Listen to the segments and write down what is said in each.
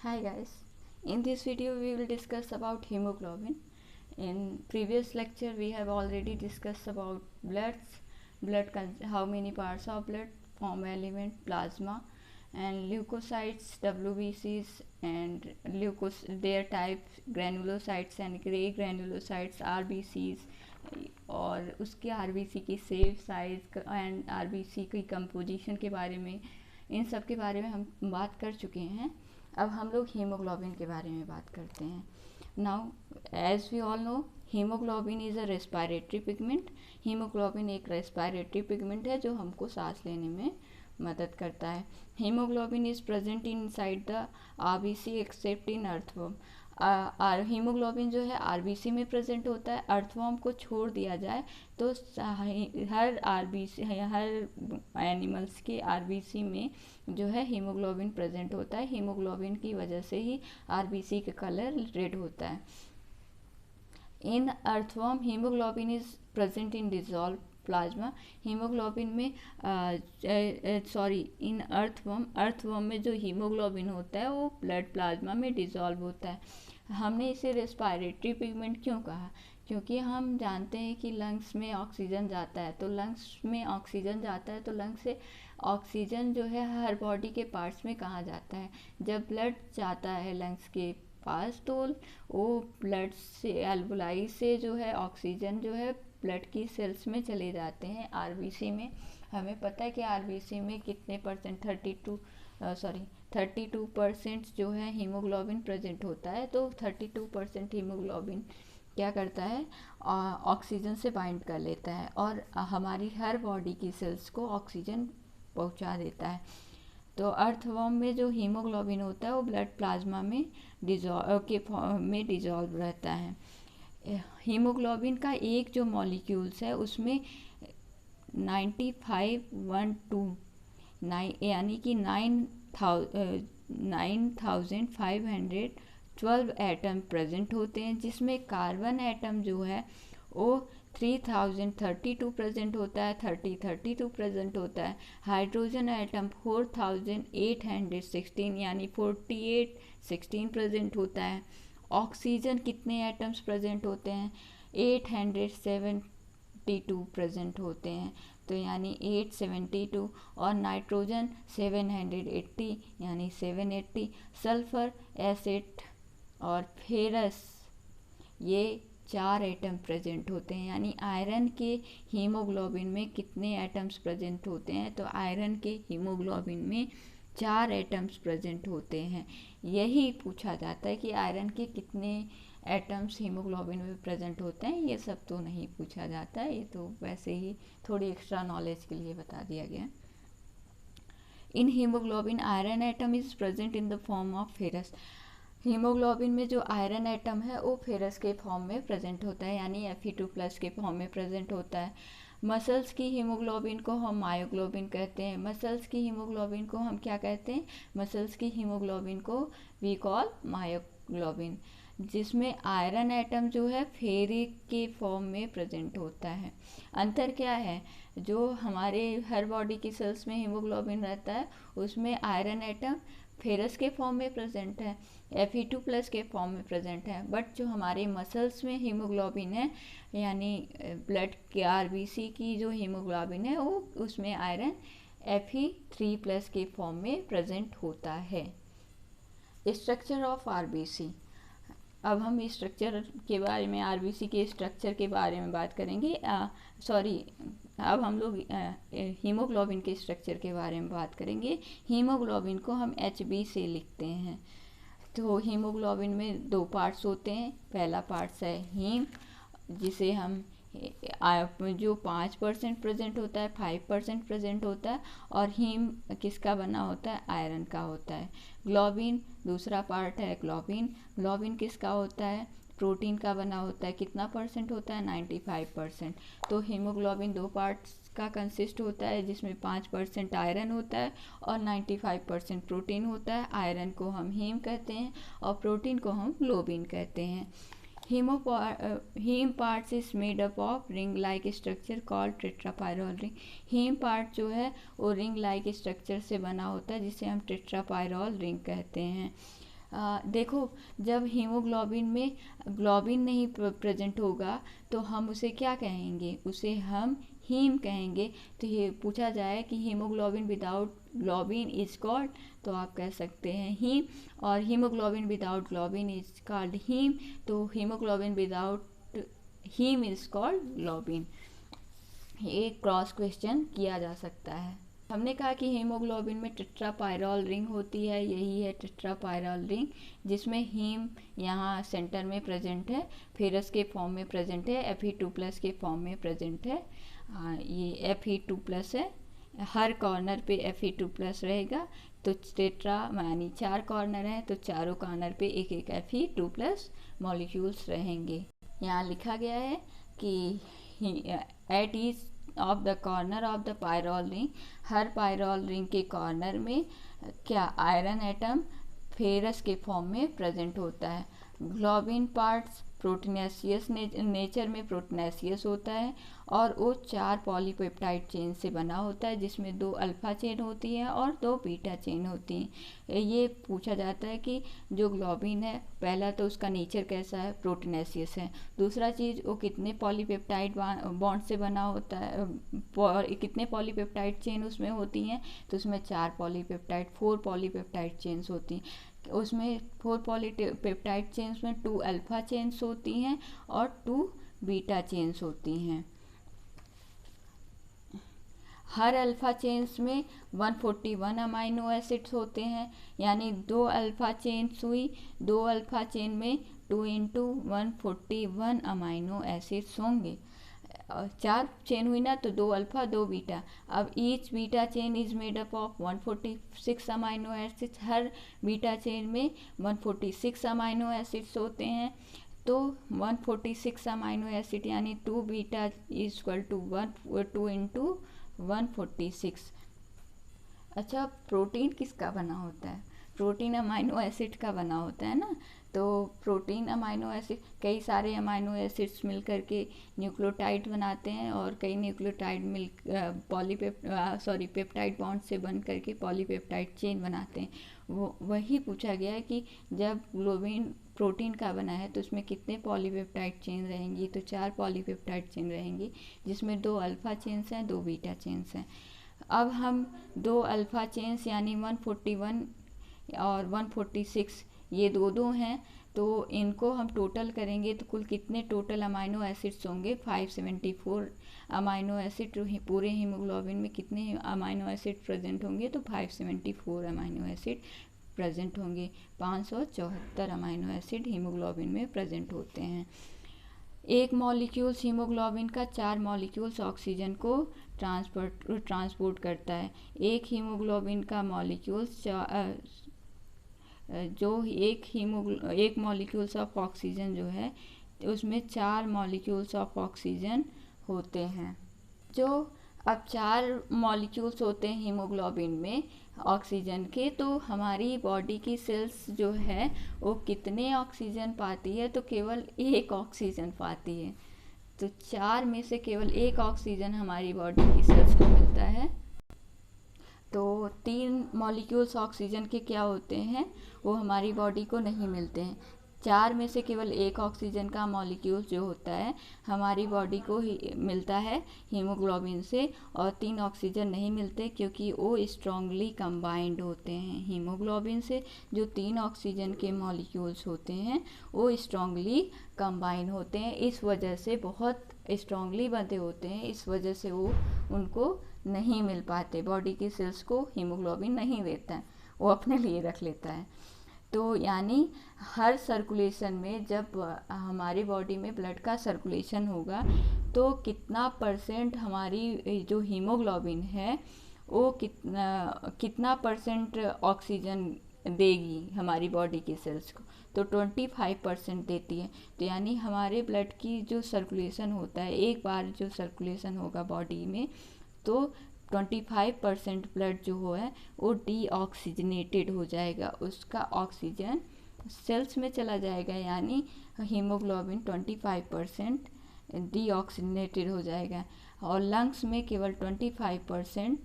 Hi guys, in this video we will discuss about hemoglobin. In previous lecture we have already discussed about how many parts of blood form element plasma and leukocytes, WBCs and their types granulocytes and grey granulocytes, RBCs और उसके RBC की save size and RBC की composition के बारे में, इन सब के बारे में हम बात कर चुके हैं। अब हम लोग हीमोग्लोबिन के बारे में बात करते हैं। Now as we all know, haemoglobin is a respiratory pigment. Haemoglobin एक रेस्पिरेटरी पिगमेंट है जो हमको सांस लेने में मदद करता है। Haemoglobin is present inside the RBC except in earthworm. Haemoglobin जो है आरबीसी में प्रेजेंट होता है। अर्थवर्म को छोड़ दिया जाए तो हर एनिमल्स के आरबीसी में जो है हीमोग्लोबिन प्रेजेंट होता है। हीमोग्लोबिन की वजह से ही आरबीसी का कलर रेड होता है। इन earthworm haemoglobin is present in dissolve plasma. Haemoglobin में इन अर्थवर्म में जो हीमोग्लोबिन होता है वो ब्लड प्लाज्मा में डिजॉल्व होता है। हमने इसे रेस्पिरेटरी पिगमेंट क्यों कहा? क्योंकि हम जानते हैं कि लंग्स में ऑक्सीजन जाता है, तो लंग्स से ऑक्सीजन जो है हर बॉडी के पार्ट्स में कहाँ जाता है? जब ब्लड जाता है लंग्स के पास तो वो ब्लड से एल्वुलाई से जो है ऑक्सीजन जो है ब्लड की सेल्स में चले जाते हैं आरबीसी में। हमें पता है कि आरबीसी में कितने परसेंट 32% जो है हीमोग्लोबिन प्रेजेंट होता है। तो 32% हीमोग्लोबिन क्या करता है, ऑक्सीजन से बाइंड कर लेता है और हमारी हर बॉडी की सेल्स को ऑक्सीजन पहुंचा देता है। तो अर्थवर्म में जो हीमोग्लोबिन होता है वो ब्लड प्लाज्मा में डिजॉल्व रहता है। हीमोग्लोबिन का एक जो मॉलिक्यूल्स है उसमें 9512 यानी कि 9512 एटम प्रेजेंट होते हैं, जिसमें कार्बन एटम जो है वो 3032 प्रेजेंट होता है, 32 प्रेजेंट होता है। हाइड्रोजन एटम 4816 यानी 4816 प्रेजेंट होता है। ऑक्सीजन कितने एटम्स प्रेजेंट होते हैं? 872 प्रेजेंट होते हैं, तो यानी 872। और नाइट्रोजन 780 यानी 780। सल्फर एसिड और फेरस ये 4 एटम प्रेजेंट होते हैं। यानी आयरन के हीमोग्लोबिन में कितने एटम्स प्रेजेंट होते हैं? तो आयरन के हीमोग्लोबिन में 4 एटम्स प्रेजेंट होते हैं। यही पूछा जाता है कि आयरन के कितने एटम्स हीमोग्लोबिन में प्रेजेंट होते हैं। ये सब तो नहीं पूछा जाता है, ये तो वैसे ही थोड़ी एक्स्ट्रा नॉलेज के लिए बता दिया गया। In haemoglobin iron atom is present in the form of ferrous. Haemoglobin में जो आयरन एटम है वो फेरस के फॉर्म में प्रेजेंट होता है, यानी Fe2+ के फॉर्म में प्रेजेंट होता है। मसल्स की हीमोग्लोबिन को हम मायोग्लोबिन कहते हैं। मसल्स की हीमोग्लोबिन को हम क्या कहते हैं? मसल्स की हीमोग्लोबिन को वी कॉल मायोग्लोबिन, जिसमें आयरन एटम जो है फेरिक के फॉर्म में प्रेजेंट होता है। अंतर क्या है? जो हमारे हर बॉडी की सेल्स में हीमोग्लोबिन रहता है उसमें आयरन एटम फेरस के फॉर्म में प्रेजेंट है, Fe2+ के फॉर्म में प्रेजेंट है। बट जो हमारे मसल्स में हीमोग्लोबिन है यानी ब्लड के आरबीसी की जो हीमोग्लोबिन है वो उसमें आयरन Fe3+ के फॉर्म में प्रेजेंट होता है। Structure of RBC. अब हम स्ट्रक्चर के बारे में, आरबीसी के स्ट्रक्चर के बारे में बात करेंगे। अब हम लोग हीमोग्लोबिन के स्ट्रक्चर के बारे में बात करेंगे। हीमोग्लोबिन को हम HB से लिखते हैं। तो हीमोग्लोबिन में 2 पार्ट्स होते हैं। पहला पार्ट्स है हीम, जिसे हम जो 5% प्रेजेंट होता है, 5% प्रेजेंट होता है। और हीम किसका बना होता है? आयरन का होता है। ग्लोबिन दूसरा पार्ट है ग्लोबिन। ग्लोबिन किसका होता है? प्रोटीन का बना होता है। कितना परसेंट होता है? 95%। तो हीमोग्लोबिन 2 पार्ट्स का कंसिस्ट होता है, जिसमें 5% आयरन होता है और 95% प्रोटीन होता है। आयरन को हम हीम कहते हैं और प्रोटीन को हम ग्लोबिन कहते हैं। Haem parts is made up of ring like structure called tetrapyrrole ring. Haem part जो है वो रिंग लाइक स्ट्रक्चर से बना होता है, जिसे हम टेट्रापायरल रिंग कहते हैं। देखो, जब हीमोग्लोबिन में ग्लोबिन नहीं प्रेजेंट होगा तो हम उसे क्या कहेंगे, उसे हम हीम कहेंगे। तो ये पूछा जाए कि haemoglobin without globin is called, तो आप कह सकते हैं हीम, और haemoglobin without globin is called haem, तो haemoglobin without haem is called globin. एक क्रॉस क्वेश्चन किया जा सकता है। हमने कहा कि हीमोग्लोबिन में टेट्रापायरॉल रिंग होती है, यही है टेट्रापायरॉल रिंग, जिसमें हीम यहाँ सेंटर में प्रेजेंट है, फेरस के फॉर्म में प्रेजेंट है, Fe2+ के फॉर्म में प्रेजेंट है। ये Fe2+ है, हर कॉर्नर पे Fe2+ रहेगा। तो टेट्रा यानी 4 कॉर्नर है, तो चारों कॉर्नर पे एक एक Fe2+ मॉलिक्यूल्स रहेंगे। यहाँ लिखा गया है कि at each of the corner of the pyrrole ring, her pyrrole ring के कॉर्नर में क्या आयरन एटम फेरस के फॉर्म में प्रेजेंट होता है। ग्लोबिन पार्ट्स प्रोटीनेशियस नेचर में प्रोटीनेशियस होता है, और वो 4 पॉलीपेप्टाइड चेन से बना होता है, जिसमें 2 अल्फा चेन होती है और 2 बीटा चेन होती हैं। ये पूछा जाता है कि जो ग्लोबिन है, पहला तो उसका नेचर कैसा है, प्रोटीनेशियस है। दूसरा चीज़, वो कितने पॉलीपेप्टाइड बॉन्ड से बना होता है, कितने पॉलीपेप्टाइड चेन उसमें होती हैं, तो उसमें 4 पॉलीपेप्टाइड चेन्स होती हैं। उसमें 4 पॉलीपेप्टाइड चेन्स में 2 अल्फा चेन्स होती हैं और 2 बीटा चेन्स होती हैं। हर अल्फा चेन्स में 141 अमाइनो एसिड्स होते हैं, यानी 2 अल्फा चेन्स हुई, 2 अल्फा चेन में 2 × 141 अमाइनो एसिड्स होंगे। 4 चेन हुई ना, तो 2 अल्फा 2 बीटा। अब each beta chain is made up of 146 amino acids, her beta chain में 146 अमाइनो एसिड्स होते हैं। तो 146 अमाइनो एसिड यानी 2 बीटा इज इक्वल टू 2 × 146। अच्छा, प्रोटीन किसका बना होता है, प्रोटीन अमाइनो एसिड का बना होता है ना। तो प्रोटीन अमाइनो एसिड, कई सारे अमाइनो एसिड्स मिल करके न्यूक्लियोटाइड बनाते हैं, और कई न्यूक्लियोटाइड पेप्टाइड बॉन्ड से बन करके पॉलीपेप्टाइड चेन बनाते हैं। वही पूछा गया है कि जब ग्लोबिन प्रोटीन का बना है तो उसमें कितने पॉलीपेप्टाइड चेन रहेंगी, तो 4 पॉलीपेप्टाइड चेन रहेंगी, जिसमें 2 अल्फा चेन्स हैं, 2 बीटा चेन्स हैं। अब हम 2 अल्फा चेन्स यानी 141 और 146, ये दो हैं, तो इनको हम टोटल करेंगे तो कुल कितने टोटल अमाइनो एसिड्स होंगे, 574 अमाइनो एसिड। पूरे हीमोग्लोबिन में कितने अमाइनो एसिड प्रेजेंट होंगे, तो 574 अमाइनो एसिड प्रेजेंट होंगे। 574 अमाइनो एसिड हीमोग्लोबिन में प्रेजेंट होते हैं। एक मॉलिक्यूल्स हीमोग्लोबिन का 4 मॉलिक्यूल्स ऑक्सीजन को ट्रांसपोर्ट करता है। एक हीमोग्लोबिन का मॉलिक्यूल्स जो एक मॉलिक्यूल्स ऑफ ऑक्सीजन जो है, उसमें 4 मॉलिक्यूल्स ऑफ ऑक्सीजन होते हैं। जो अब 4 मॉलिक्यूल्स होते हैं हीमोग्लोबिन में ऑक्सीजन के, तो हमारी बॉडी की सेल्स जो है वो कितने ऑक्सीजन पाती है, तो केवल 1 ऑक्सीजन पाती है। तो 4 में से केवल 1 ऑक्सीजन हमारी बॉडी की सेल्स को मिलता है। तो 3 मॉलिक्यूल्स ऑक्सीजन के क्या होते हैं, वो हमारी बॉडी को नहीं मिलते हैं। 4 में से केवल 1 ऑक्सीजन का मॉलिक्यूल जो होता है हमारी बॉडी को ही मिलता है हीमोग्लोबिन से, और 3 ऑक्सीजन नहीं मिलते क्योंकि वो स्ट्रांगली कंबाइंड होते हैं हीमोग्लोबिन से। जो 3 ऑक्सीजन के मॉलिक्यूल्स होते हैं वो स्ट्रांगली कंबाइन होते हैं, इस वजह से बहुत स्ट्रांगली बंधे होते हैं, इस वजह से वो उनको नहीं मिल पाते, बॉडी की सेल्स को हीमोग्लोबिन नहीं देता है, वो अपने लिए रख लेता है। तो यानी हर सर्कुलेशन में, जब हमारी बॉडी में ब्लड का सर्कुलेशन होगा, तो कितना % हमारी जो हीमोग्लोबिन है वो कितना % ऑक्सीजन देगी हमारी बॉडी की सेल्स को, तो 25% देती है। तो यानी हमारे ब्लड की जो सर्कुलेशन होता है, एक बार जो सर्कुलेशन होगा बॉडी में, तो 25% ब्लड जो है वो डीऑक्सीजनेटेड हो जाएगा, उसका ऑक्सीजन सेल्स में चला जाएगा, यानी हीमोग्लोबिन 25% डीऑक्सीजनेटेड हो जाएगा। और लंग्स में केवल 25%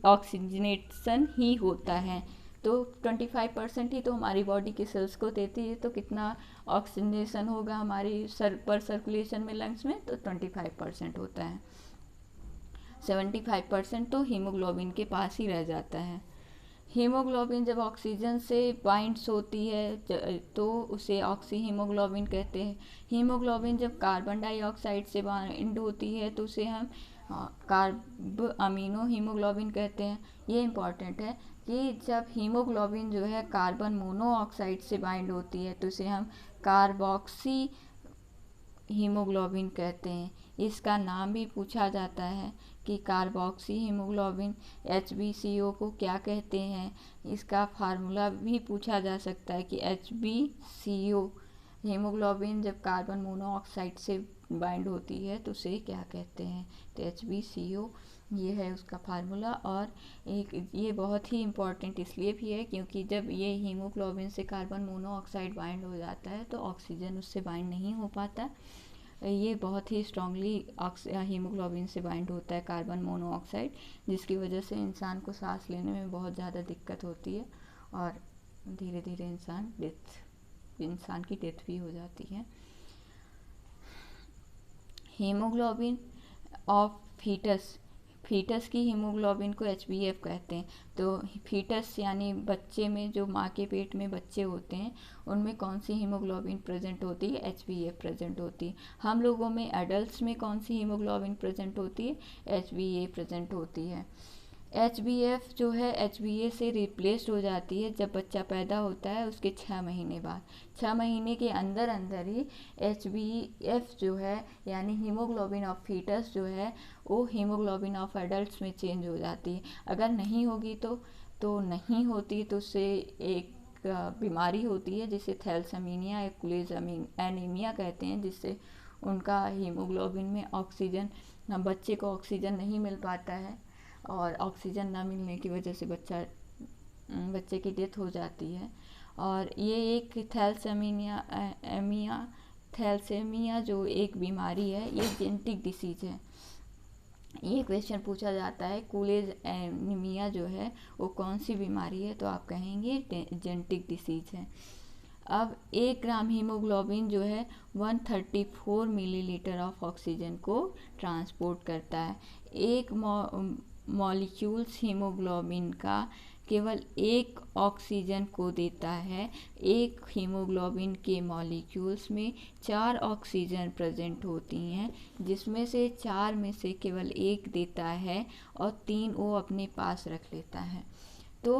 ऑक्सीजनेशन ही होता है। तो 25% ही तो हमारी बॉडी के सेल्स को देती है, तो कितना ऑक्सीजनेशन होगा हमारी पर सर्कुलेशन में लंग्स में, तो 25% होता है। 75% तो हीमोग्लोबिन के पास ही रह जाता है। हीमोग्लोबिन जब ऑक्सीजन से बाइंड्स होती है तो उसे ऑक्सी हीमोग्लोबिन कहते हैं। हीमोग्लोबिन जब कार्बन डाइऑक्साइड से बाइंड होती है तो उसे हम कार्ब अमीनो हीमोग्लोबिन कहते हैं। ये इम्पॉर्टेंट है कि जब हीमोग्लोबिन जो है कार्बन मोनोऑक्साइड से बाइंड होती है तो उसे हम कार्बोक्सी हीमोग्लोबिन कहते हैं। इसका नाम भी पूछा जाता है कि कार्बोक्सी हीमोग्लोबिन HbCO को क्या कहते हैं। इसका फार्मूला भी पूछा जा सकता है कि HbCO हीमोग्लोबिन जब कार्बन मोनोऑक्साइड से बाइंड होती है तो उसे क्या कहते हैं, तो HbCO ये है उसका फार्मूला। और एक ये बहुत ही इम्पॉर्टेंट इसलिए भी है क्योंकि जब ये हीमोग्लोबिन से कार्बन मोनोऑक्साइड बाइंड हो जाता है तो ऑक्सीजन उससे बाइंड नहीं हो पाता। ये बहुत ही स्ट्रांगली हीमोग्लोबिन से बाइंड होता है कार्बन मोनोऑक्साइड, जिसकी वजह से इंसान को सांस लेने में बहुत ज़्यादा दिक्कत होती है और धीरे धीरे इंसान की डेथ भी हो जाती है। हीमोग्लोबिन ऑफ फीटस की हीमोग्लोबिन को HbF कहते हैं। तो फीटस यानी बच्चे में जो माँ के पेट में बच्चे होते हैं उनमें कौन सी हीमोग्लोबिन प्रेजेंट होती है, HbF प्रेजेंट होती है। हम लोगों में एडल्ट्स में कौन सी हीमोग्लोबिन प्रेजेंट होती है, HbA प्रेजेंट होती है। HbF जो है HbA से रिप्लेस्ड हो जाती है जब बच्चा पैदा होता है उसके 6 महीने बाद। 6 महीने के अंदर ही HbF जो है यानी हीमोग्लोबिन ऑफ फीटस जो है वो हीमोग्लोबिन ऑफ एडल्ट्स में चेंज हो जाती है। अगर नहीं होगी तो नहीं होती, तो उससे एक बीमारी होती है जिसे थैलेसीमिया एक्विलेज एनीमिया कहते हैं, जिससे उनका हीमोग्लोबिन में ऑक्सीजन, बच्चे को ऑक्सीजन नहीं मिल पाता है और ऑक्सीजन ना मिलने की वजह से बच्चे की डेथ हो जाती है। और ये एक थैलेसीमिया जो एक बीमारी है, ये जेनेटिक डिसीज है। ये क्वेश्चन पूछा जाता है एक्विलेज एनीमिया जो है वो कौन सी बीमारी है, तो आप कहेंगे जेनेटिक डिसीज है। अब 1 ग्राम हीमोग्लोबिन जो है 134 मिलीलीटर ऑफ ऑक्सीजन को ट्रांसपोर्ट करता है। एक मॉलिक्यूल्स हीमोग्लोबिन का केवल 1 ऑक्सीजन को देता है। एक हीमोग्लोबिन के मॉलिक्यूल्स में 4 ऑक्सीजन प्रेजेंट होती हैं, जिसमें से 4 में से केवल 1 देता है और 3 वो अपने पास रख लेता है। तो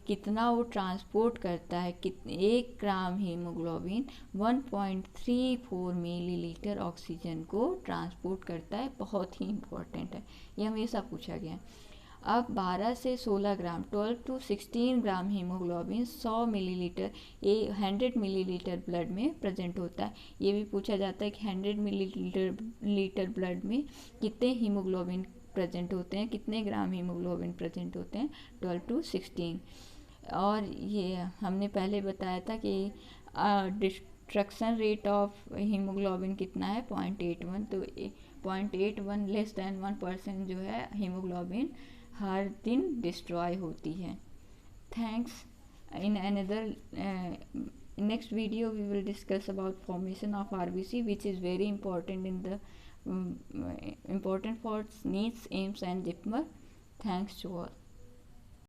कितना वो ट्रांसपोर्ट करता है, 1 ग्राम हीमोग्लोबिन 1.34 मिलीलीटर ऑक्सीजन को ट्रांसपोर्ट करता है। बहुत ही इम्पोर्टेंट है, ये हमेशा पूछा गया है। अब 12 से 16 ग्राम 12 to 16 gram haemoglobin 100 millilitre 100 millilitre blood में प्रेजेंट होता है। ये भी पूछा जाता है कि 100 मिलीलीटर ब्लड में कितने हीमोग्लोबिन प्रेजेंट होते हैं, कितने ग्राम हीमोग्लोबिन प्रेजेंट होते हैं, 12 to 16। और ये हमने पहले बताया था कि डिस्ट्रक्शन रेट ऑफ हीमोग्लोबिन कितना है, 0.81। तो 0.81 लेस दैन 1% जो है हीमोग्लोबिन हर दिन डिस्ट्रॉय होती है। Thanks. In another next video we will discuss about formation of RBC, which is very important in the important for NEETs, AIIMS and JIPMER. Thanks to all.